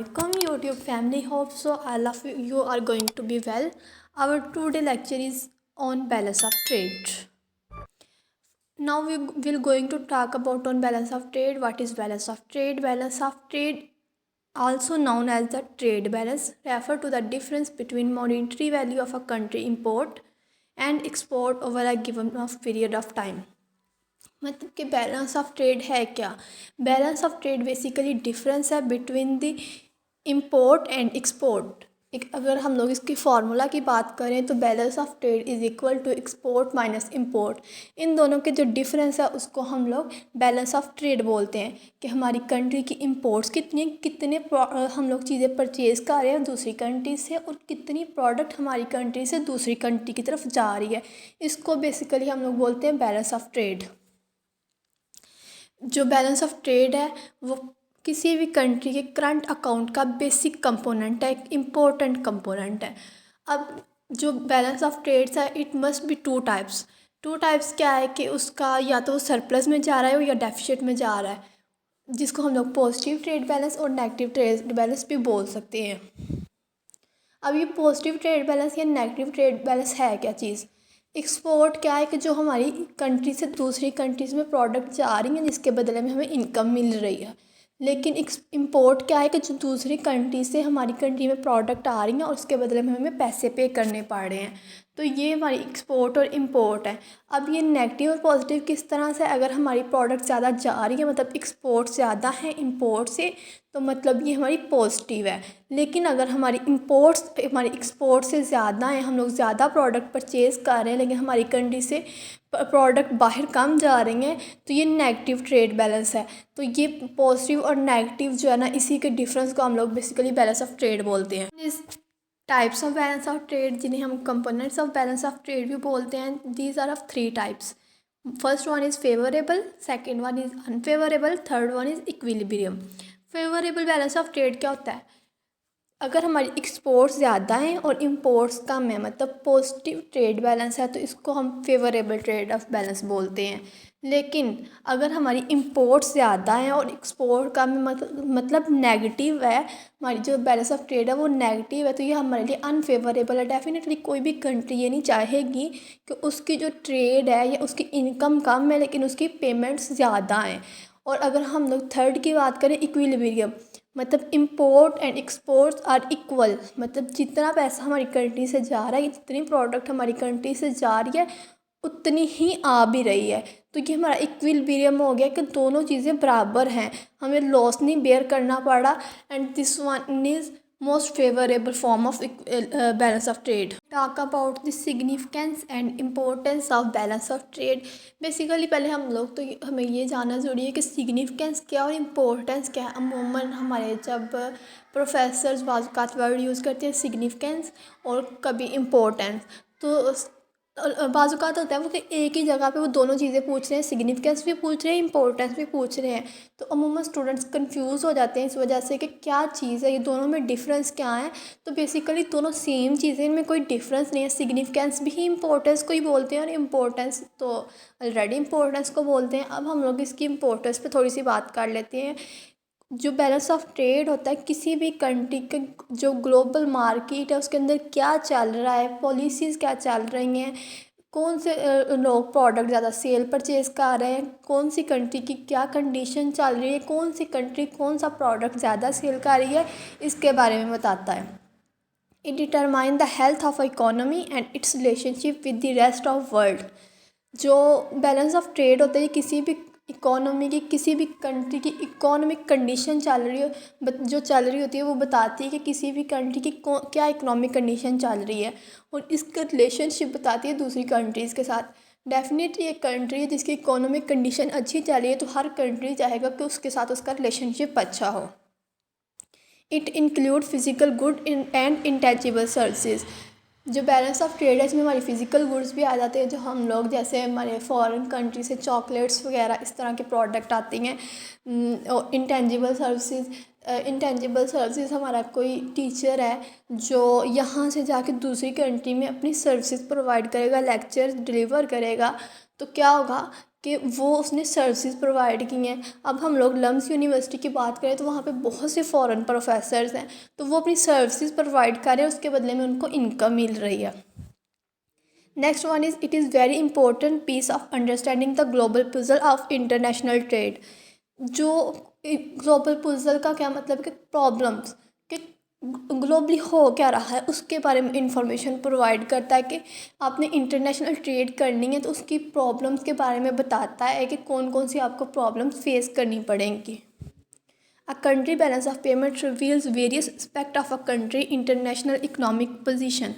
Welcome YouTube family. Hope so all of you are going to be well. Our today lecture is on balance of trade. Now we will going to talk about on balance of trade. What is balance of trade? Balance of trade, also known as the trade balance, refer to the difference between monetary value of a country import and export over a given of period of time. मतलब कि balance of trade है क्या? Balance of trade basically difference है between the import and export. अगर हम लोग इसकी formula की बात करें तो balance of trade is equal to export minus import. इन दोनों के जो डिफरेंस है उसको हम लोग बैलेंस ऑफ ट्रेड बोलते हैं कि हमारी कंट्री की इम्पोर्ट्स कितने हम लोग चीज़ें परचेज़ कर रहे हैं दूसरी कंट्री से, और कितनी प्रोडक्ट हमारी कंट्री से दूसरी कंट्री की तरफ जा रही है। इसको बेसिकली हम लोग बोलते हैं बैलेंस ऑफ ट्रेड। जो बैलेंस ऑफ ट्रेड है वो किसी भी कंट्री के करंट अकाउंट का बेसिक कंपोनेंट है, एक इम्पोर्टेंट कंपोनेंट है। अब जो बैलेंस ऑफ ट्रेड्स है it must be two types क्या है कि उसका या तो सरप्लस में जा रहा है या डेफिसिट में जा रहा है, जिसको हम लोग पॉजिटिव ट्रेड बैलेंस और नेगेटिव ट्रेड बैलेंस भी बोल सकते हैं। अब ये पॉजिटिव ट्रेड बैलेंस या नेगेटिव ट्रेड बैलेंस है क्या चीज़? एक्सपोर्ट क्या है कि जो हमारी कंट्री से दूसरी कंट्रीज़ में प्रोडक्ट जा रही हैं जिसके बदले में हमें इनकम मिल रही है। लेकिन इम्पोर्ट क्या है कि जो दूसरी कंट्री से हमारी कंट्री में प्रोडक्ट आ रही हैं और उसके बदले में हमें पैसे पे करने पड़ रहे हैं। तो ये हमारी एक्सपोर्ट और इम्पोर्ट है। अब ये नेगेटिव और पॉजिटिव किस तरह से? अगर हमारी प्रोडक्ट ज़्यादा जा रही है मतलब एक्सपोर्ट ज़्यादा है इम्पोर्ट से, तो मतलब ये हमारी पॉजिटिव है। लेकिन अगर हमारी एक्सपोर्ट से ज़्यादा है, हम लोग ज़्यादा प्रोडक्ट परचेज़ कर रहे हैं लेकिन हमारी कंट्री से प्रोडक्ट बाहर कम जा रही हैं, तो ये नेगेटिव ट्रेड बैलेंस है। तो ये पॉजिटिव और नेगेटिव जो है ना, इसी के डिफरेंस को हम लोग बेसिकली बैलेंस ऑफ ट्रेड बोलते हैं। इस types of balance of trade जिन्हें हम components of balance of trade भी बोलते हैं, these are of three types. First one is favourable, second one is unfavourable, third one is equilibrium. Favourable balance of trade क्या होता है? अगर हमारी एक्सपोर्ट्स ज़्यादा हैं और इम्पोर्ट्स कम है, मतलब पॉजिटिव ट्रेड बैलेंस है, तो इसको हम फेवरेबल ट्रेड ऑफ बैलेंस बोलते हैं। लेकिन अगर हमारी इम्पोर्ट्स ज़्यादा हैं और एक्सपोर्ट कम है, मतलब नेगेटिव है, हमारी जो बैलेंस ऑफ ट्रेड है वो नेगेटिव है, तो ये हमारे लिए अनफेवरेबल है। डेफिनेटली कोई भी कंट्री ये नहीं चाहेगी कि उसकी जो ट्रेड है या उसकी इनकम कम है लेकिन उसकी पेमेंट्स ज़्यादा हैं। और अगर हम लोग थर्ड की बात करें, इक्विलिब्रियम, मतलब import and exports are equal, मतलब जितना पैसा हमारी कंट्री से जा रहा है, जितनी प्रोडक्ट हमारी कंट्री से जा रही है उतनी ही आ भी रही है। तो ये हमारा इक्विलिब्रियम हो गया कि दोनों चीज़ें बराबर हैं, हमें लॉस नहीं बेयर करना पड़ा। And this one is most favorable form of balance of trade. Talk about the significance and importance of balance of trade. Basically पहले हम लोग तो हमें ये जानना ज़रूरी है कि सिग्निफिकेंस क्या और इम्पोर्टेंस क्या है। अमूमन हमारे जब प्रोफेसर्स बाज़ वर्ड यूज़ करते हैं सिग्निफिकेंस और कभी इम्पोर्टेंस, तो बाज़ात होता है वो कि एक ही जगह पे वो दोनों चीज़ें पूछ रहे हैं, सिग्निफिकेंस भी पूछ रहे हैं, इंपॉर्टेंस भी पूछ रहे हैं। तो अमूमन स्टूडेंट्स कंफ्यूज हो जाते हैं इस वजह से कि क्या चीज़ है, ये दोनों में डिफरेंस क्या है। तो बेसिकली दोनों सेम चीज़ें, इनमें कोई डिफरेंस नहीं है। सिग्निफिकेंस भी इंपॉर्टेंस को ही बोलते हैं और इम्पोर्टेंस तो ऑलरेडी इंपॉर्टेंस को बोलते हैं। अब हम लोग इसकी इम्पोर्टेंस पे थोड़ी सी बात कर लेते हैं। जो बैलेंस ऑफ ट्रेड होता है, किसी भी कंट्री के जो ग्लोबल मार्केट है उसके अंदर क्या चल रहा है, पॉलिसीज़ क्या चल रही हैं, कौन से लोग प्रोडक्ट ज़्यादा सेल परचेज़ कर रहे हैं, कौन सी कंट्री की क्या कंडीशन चल रही है, कौन सी कंट्री कौन सा प्रोडक्ट ज़्यादा सेल कर रही है, इसके बारे में बताता है। It determine the health of economy and it's relationship with the rest of world. जो बैलेंस ऑफ ट्रेड होता है, किसी भी इकोनॉमी की, किसी भी कंट्री की इकोनॉमिक कंडीशन चल रही हो जो चल रही होती है वो बताती है कि किसी भी कंट्री की क्या इकोनॉमिक कंडीशन चल रही है, और इसका रिलेशनशिप बताती है दूसरी कंट्रीज़ के साथ। डेफिनेटली एक कंट्री है जिसकी इकोनॉमिक कंडीशन अच्छी चल रही है तो हर कंट्री चाहेगा कि उसके साथ उसका रिलेशनशिप अच्छा हो। It include physical good and intangible services. जो बैलेंस ऑफ ट्रेड है इसमें हमारी फ़िज़िकल गुड्स भी आ जाते हैं, जो हम लोग जैसे हमारे फॉरेन कंट्री से चॉकलेट्स वगैरह इस तरह के प्रोडक्ट आती हैं। और इंटेंजिबल सर्विसेज हमारा कोई टीचर है जो यहाँ से जाके दूसरी कंट्री में अपनी सर्विसेज प्रोवाइड करेगा, लेक्चर डिलीवर करेगा, तो क्या होगा कि वो उसने सर्विसेज प्रोवाइड की हैं। अब हम लोग लम्स यूनिवर्सिटी की बात करें तो वहाँ पे बहुत से फॉरेन प्रोफेसर्स हैं, तो वो अपनी सर्विसेज प्रोवाइड कर रहे हैं, उसके बदले में उनको इनकम मिल रही है। Next one is it is very important piece of understanding the global puzzle of international trade. जो ग्लोबल पजल का क्या मतलब है कि प्रॉब्लम्स कि ग्लोबली हो क्या रहा है उसके बारे में इंफॉर्मेशन प्रोवाइड करता है। कि आपने इंटरनेशनल ट्रेड करनी है तो उसकी प्रॉब्लम्स के बारे में बताता है कि कौन कौन सी आपको प्रॉब्लम्स फेस करनी पड़ेंगी। A country balance of payment reveals various aspects of a country international economic position।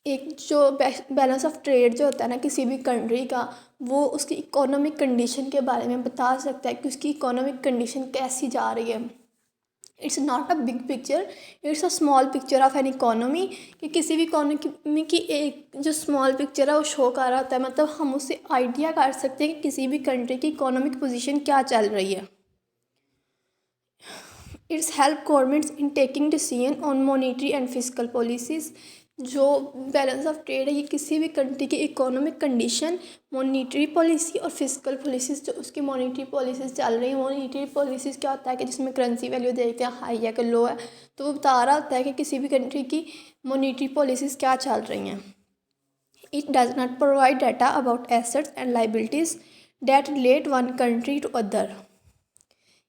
एक जो बैलेंस ऑफ ट्रेड जो होता है ना किसी भी कंट्री का, वो उसकी इकोनॉमिक कंडीशन के बारे में बता सकता है कि उसकी इकोनॉमिक कंडीशन कैसी जा रही है। It's not a big picture, it's a small picture of an economy. कि किसी भी इकोनॉमी की एक जो स्मॉल पिक्चर है वो शो कर रहा होता है, मतलब हम उससे आइडिया कर सकते हैं कि किसी भी कंट्री की इकोनॉमिक पोजीशन क्या चल रही है। It's help governments in taking decision on monetary and physical policies. जो बैलेंस ऑफ ट्रेड है ये किसी भी कंट्री की इकोनॉमिक कंडीशन, मॉनेटरी पॉलिसी और फिजिकल पॉलिसीज़, जो उसकी मॉनेटरी पॉलिसीज़ चल रही हैं। मॉनेटरी पॉलिसीज़ क्या होता है कि जिसमें करेंसी वैल्यू देखते हैं हाई है कि लो है, तो वो बता रहा होता है कि किसी भी कंट्री की मॉनेटरी पॉलिसीज़ क्या चल रही हैं। It does not provide data about assets and liabilities debt relate one country to other.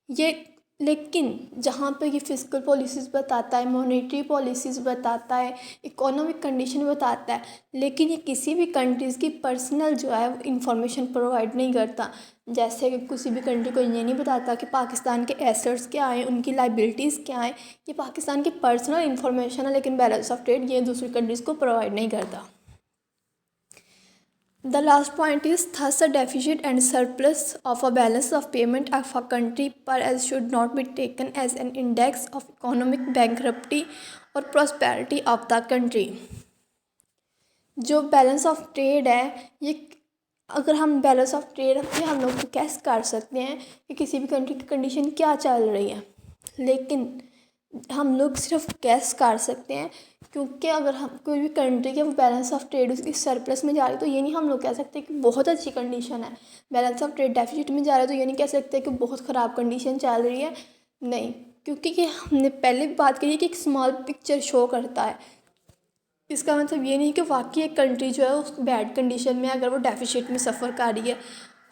ये लेकिन जहाँ पे ये फिजिकल पॉलिसीज़ बताता है, मॉनेटरी पॉलिसीज़ बताता है, इकोनॉमिक कंडीशन बताता है, लेकिन ये किसी भी कंट्रीज़ की पर्सनल जो है इंफॉर्मेशन प्रोवाइड नहीं करता। जैसे कि किसी भी कंट्री को ये नहीं बताता कि पाकिस्तान के एसेट्स क्या हैं, उनकी लाइबिलिटीज़ क्या हैं। ये पाकिस्तान की पर्सनल इंफॉर्मेशन है, लेकिन बैलेंस ऑफ ट्रेड ये दूसरी कंट्रीज़ को प्रोवाइड नहीं करता। The last point is thus a deficit and surplus of a balance of payment of a country per as should not be taken as an index of economic bankruptcy or prosperity of the country। जो balance of trade है ये, अगर हम balance of trade रखते हैं हम लोग कैसे कर सकते हैं कि किसी भी कंट्री की कंडीशन क्या चल रही है, लेकिन हम लोग सिर्फ गैस कर सकते हैं। क्योंकि अगर हम कोई भी कंट्री के वो बैलेंस ऑफ ट्रेड उसकी सरप्लस में जा रही है तो ये नहीं हम लोग कह सकते कि बहुत अच्छी कंडीशन है। बैलेंस ऑफ ट्रेड डेफिसिट में जा रहा है तो ये नहीं कह सकते कि बहुत ख़राब कंडीशन चल रही है, नहीं। क्योंकि ये हमने पहले भी बात करी कि एक स्मॉल पिक्चर शो करता है। इसका मतलब ये नहीं कि वाकई एक कंट्री जो है उस बैड कंडीशन में अगर वो डेफिसिट में सफ़र कर रही है।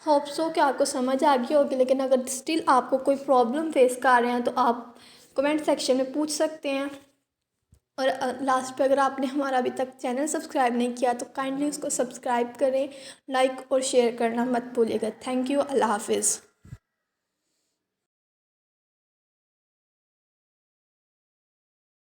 होप सो कि आपको समझ आ गई होगी, लेकिन अगर स्टिल आपको कोई प्रॉब्लम फेस कर रहे हैं तो आप कमेंट सेक्शन में पूछ सकते हैं। और लास्ट पे अगर आपने हमारा अभी तक चैनल सब्सक्राइब नहीं किया तो काइंडली उसको सब्सक्राइब करें, लाइक और शेयर करना मत भूलिएगा। थैंक यू, अल्लाह हाफिज़।